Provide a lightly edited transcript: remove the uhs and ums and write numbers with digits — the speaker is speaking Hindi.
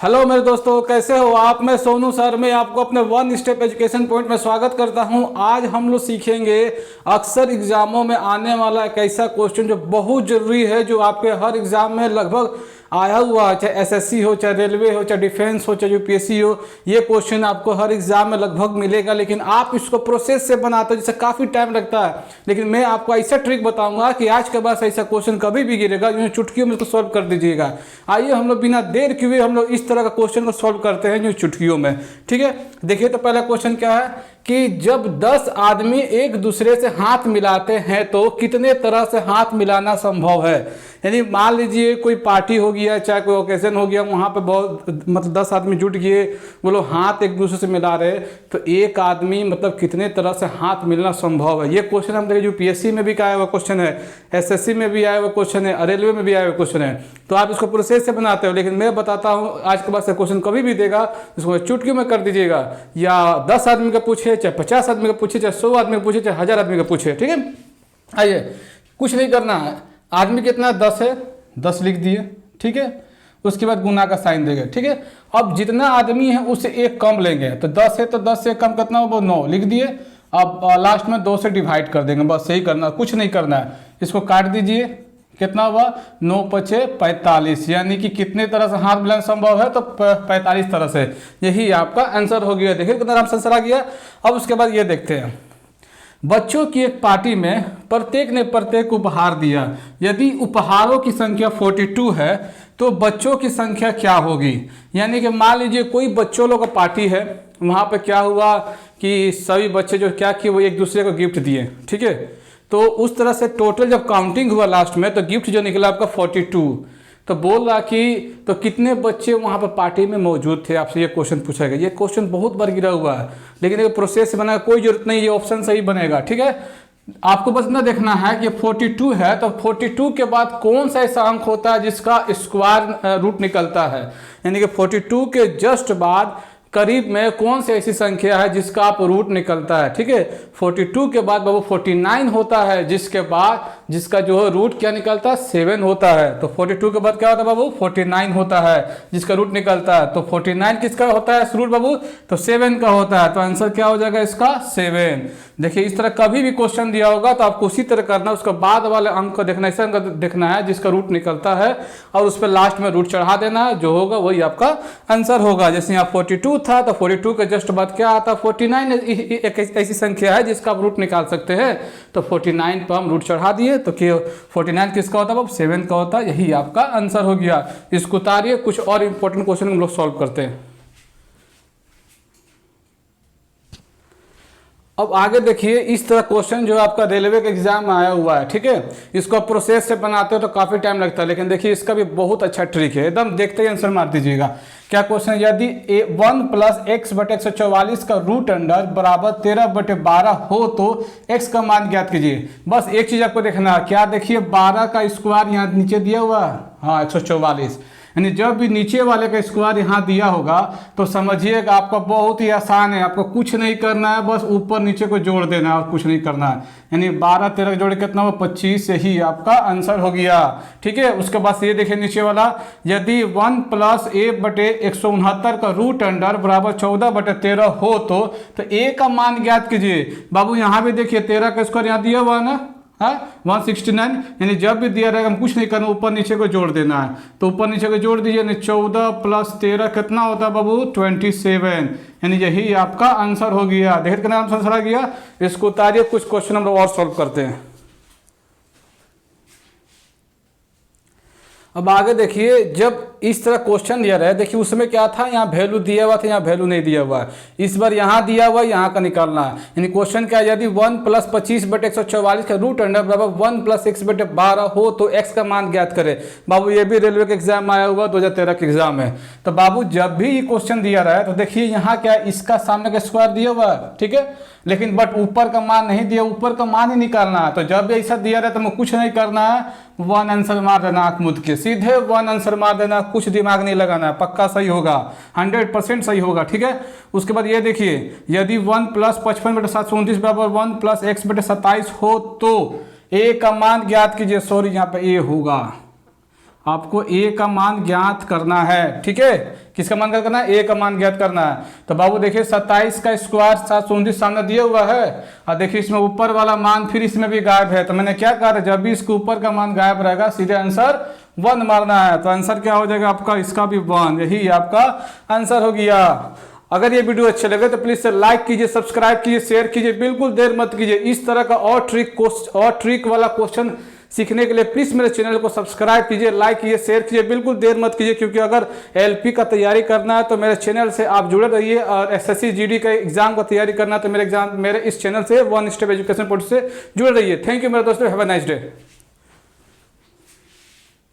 हेलो मेरे दोस्तों, कैसे हो आप। मैं सोनू सर मैं आपको अपने वन स्टेप एजुकेशन पॉइंट में स्वागत करता हूं। आज हम लोग सीखेंगे अक्सर एग्जामों में आने वाला एक ऐसा क्वेश्चन जो बहुत जरूरी है, जो आपके हर एग्जाम में लगभग आया हुआ है, चाहे एसएससी हो, चाहे रेलवे हो, चाहे डिफेंस हो, चाहे यूपीएससी हो। ये क्वेश्चन आपको हर एग्जाम में लगभग मिलेगा, लेकिन आप इसको प्रोसेस से बनाते हो जिससे काफ़ी टाइम लगता है। लेकिन मैं आपको ऐसा ट्रिक बताऊंगा कि आज के बाद ऐसा क्वेश्चन कभी भी गिरेगा जो चुटकियों में इसको सॉल्व कर दीजिएगा। आइए हम लोग बिना देर किए हम लोग इस तरह का क्वेश्चन को सॉल्व करते हैं जो चुटकियों में। ठीक है, देखिए तो पहला क्वेश्चन क्या है कि जब 10 आदमी एक दूसरे से हाथ मिलाते हैं तो कितने तरह से हाथ मिलाना संभव है। यानी मान लीजिए कोई पार्टी हो गया, चाहे कोई ओकेजन हो गया, वहाँ पे बहुत मतलब 10 आदमी जुट गए, वो लोग हाथ एक दूसरे से मिला रहे, तो एक आदमी मतलब कितने तरह से हाथ मिलना संभव है। ये क्वेश्चन हम देखें यूपीएससी में भी आया हुआ क्वेश्चन है, एसएससी में भी आया हुआ क्वेश्चन है, रेलवे में भी आया हुआ क्वेश्चन है। तो आप इसको प्रोसेस से बनाते हो, लेकिन मैं बताता हूँ आज के बाद से क्वेश्चन कभी भी देगा इसको चुटकी में कर दीजिएगा। या 10 आदमी का पूछे, चाहे 50 आदमी का पूछे, चाहे 100 आदमी का पूछे, चाहे 1000 आदमी का पूछे। ठीक है, आइए कुछ नहीं करना है। आदमी कितना 10 है, 10 लिख दिए। ठीक है, उसके बाद गुना का साइन देंगे। ठीक है, अब जितना आदमी है उससे एक कम लेंगे, तो 10 है तो 10 से कम कितना होगा 9 लिख दिए। अब लास्ट में 2 से डिवाइड कर देंगे, बस यही करना, कुछ नहीं करना है। इसको काट दीजिए, कितना हुआ 9 पचे 45, यानी कि कितने तरह से हाथ मिलाना संभव है तो 45 तरह से। यही आपका आंसर हो गया। देखिए कितना आराम से आंसर आ गया। अब उसके बाद ये देखते हैं, बच्चों की एक पार्टी में प्रत्येक ने प्रत्येक उपहार दिया। यदि उपहारों की संख्या 42 है तो बच्चों की संख्या क्या होगी। यानी कि मान लीजिए कोई बच्चों लोग का पार्टी है, वहाँ पे क्या हुआ कि सभी बच्चे जो क्या किए वो एक दूसरे को गिफ्ट दिए। ठीक है, तो उस तरह से टोटल जब काउंटिंग हुआ लास्ट में तो गिफ्ट जो निकला आपका 42। तो बोल रहा कि तो कितने बच्चे वहाँ पर पार्टी में मौजूद थे, आपसे ये क्वेश्चन पूछा गया। ये क्वेश्चन बहुत बार गिरा हुआ है, लेकिन एक प्रोसेस से बना, कोई जरूरत नहीं, ये ऑप्शन सही बनेगा। ठीक है, आपको बस इतना देखना है कि 42 है तो 42 के बाद कौन सा ऐसा अंक होता है जिसका स्क्वायर रूट निकलता है। यानी कि 42 के जस्ट बाद करीब में कौन सी ऐसी संख्या है जिसका आप रूट निकलता है। ठीक है, 42 के बाद बाबू 49 होता है, जिसके बाद जिसका जो है रूट क्या निकलता है 7 होता है। तो 42 के बाद क्या होता है बाबू 49 होता है जिसका रूट निकलता है। तो 49 किसका होता है रूट बाबू, तो 7 का होता है। तो आंसर क्या हो जाएगा इसका 7। देखिए इस तरह कभी भी क्वेश्चन दिया होगा तो आपको उसी तरह करना, उसके बाद वाले अंक को देखना, ऐसा अंक देखना है जिसका रूट निकलता है और उस पर लास्ट में रूट चढ़ा देना है, जो होगा वही आपका आंसर होगा। जैसे यहाँ 42 था तो 42 के जस्ट बाद क्या आता है 49, एक ऐसी संख्या है जिसका आप रूट निकाल सकते हैं। तो 49 पर हम रूट चढ़ा दिए तो 49 किसका होता है, 7 का होता है। यही आपका आंसर हो गया। इसको उतारिए, कुछ और इंपॉर्टेंट क्वेश्चन हम लोग सॉल्व करते हैं। अब आगे देखिए, इस तरह क्वेश्चन जो आपका रेलवे के एग्जाम में आया हुआ है। ठीक है, इसको प्रोसेस से बनाते हो तो काफ़ी टाइम लगता है, लेकिन देखिए इसका भी बहुत अच्छा ट्रिक है, एकदम देखते ही आंसर मार दीजिएगा। क्या क्वेश्चन है, यदि 1 + x/144 का रूट अंडर बराबर 13/12 हो तो x का मान ज्ञात कीजिए। बस एक चीज़ आपको देखना है, क्या देखिए 12 का स्क्वायर यहाँ नीचे दिया हुआ है, हाँ 144। यानी जब भी नीचे वाले का स्क्वायर यहाँ दिया होगा तो समझिएगा आपका बहुत ही आसान है, आपको कुछ नहीं करना है, बस ऊपर नीचे को जोड़ देना है और कुछ नहीं करना है। यानी 12 13 जोड़ कितना हो 25 से ही आपका आंसर हो गया। ठीक है, उसके बाद ये देखिए नीचे वाला, यदि 1 + a/169 का रूट अंडर बराबर 14/13 हो तो a का मान ज्ञात कीजिए। बाबू यहाँ भी देखिए 13 का स्क्वायर यहाँ दिया हुआ है ना, 169। यानी जब भी दिया रहेगा हम कुछ नहीं करना, ऊपर नीचे को जोड़ देना है। तो ऊपर नीचे को जोड़ दीजिए, यानी 14 + 13 कितना होता है बाबू 27। यानी यही आपका आंसर हो गया। देखिए कितना आंसर आ गया। इसको उतारिए, कुछ क्वेश्चन हम लोग और सॉल्व करते हैं। अब आगे देखिए, जब इस तरह क्वेश्चन दिया रहा है, देखिए उसमें क्या था, यहाँ वैल्यू दिया हुआ था, यहाँ वैल्यू नहीं दिया हुआ है। इस बार यहाँ दिया हुआ है, यहाँ का निकालना है। यानी क्वेश्चन क्या है, यदि 1 + 25/144 का रूट अंडर बराबर 1 + x/12 हो तो x का मान ज्ञात करें। बाबू ये भी रेलवे के एग्जाम में आया हुआ 2013 के एग्जाम है। तो बाबू जब भी ये क्वेश्चन दिया रहा है तो देखिए यहाँ क्या है, इसका सामने का स्क्वायर दिया हुआ है। ठीक है, लेकिन बट ऊपर का मान नहीं दिया, ऊपर का मान ही निकालना है। तो जब भी ऐसा दिया रहा है तो कुछ नहीं करना है, 1 आंसर मार देना, आंख मूंद के सीधे 1 आंसर मार देना, कुछ दिमाग नहीं लगाना है, पक्का सही होगा, 100% सही होगा। ठीक है, उसके बाद ये देखिए, यदि 1 + 55/729 बराबर 1 + x/27 हो तो a का मान ज्ञात कीजिए। सॉरी यहाँ पे a होगा, आपको ए का मान ज्ञात करना है। ठीक है, किसका मान ज्ञात करना है? ए का मान ज्ञात करना है। तो बाबू देखिए 27 का स्क्वायर 729 सामने दिया हुआ है, और देखिए इसमें ऊपर वाला मान फिर इसमें भी गायब है। तो मैंने क्या कहा, जब भी इसके ऊपर का मान गायब रहेगा सीधे आंसर 1 मारना है। तो आंसर क्या हो जाएगा आपका, इसका भी 1, यही आपका आंसर हो गया। अगर ये वीडियो अच्छे लगे तो प्लीज से लाइक कीजिए, सब्सक्राइब कीजिए, शेयर कीजिए, बिल्कुल देर मत कीजिए। इस तरह का और ट्रिक वाला क्वेश्चन सीखने के लिए प्लीज मेरे चैनल को सब्सक्राइब कीजिए, लाइक कीजिए, शेयर कीजिए, बिल्कुल देर मत कीजिए। क्योंकि अगर एलपी का तैयारी करना है तो मेरे चैनल से आप जुड़े रहिए, और एसएससी जीडी का एग्जाम का तैयारी करना है तो मेरे इस चैनल से वन स्टेप एजुकेशन पॉइंट से जुड़े रहिए। थैंक यू मेरे दोस्तों, हैव अ नाइस डे।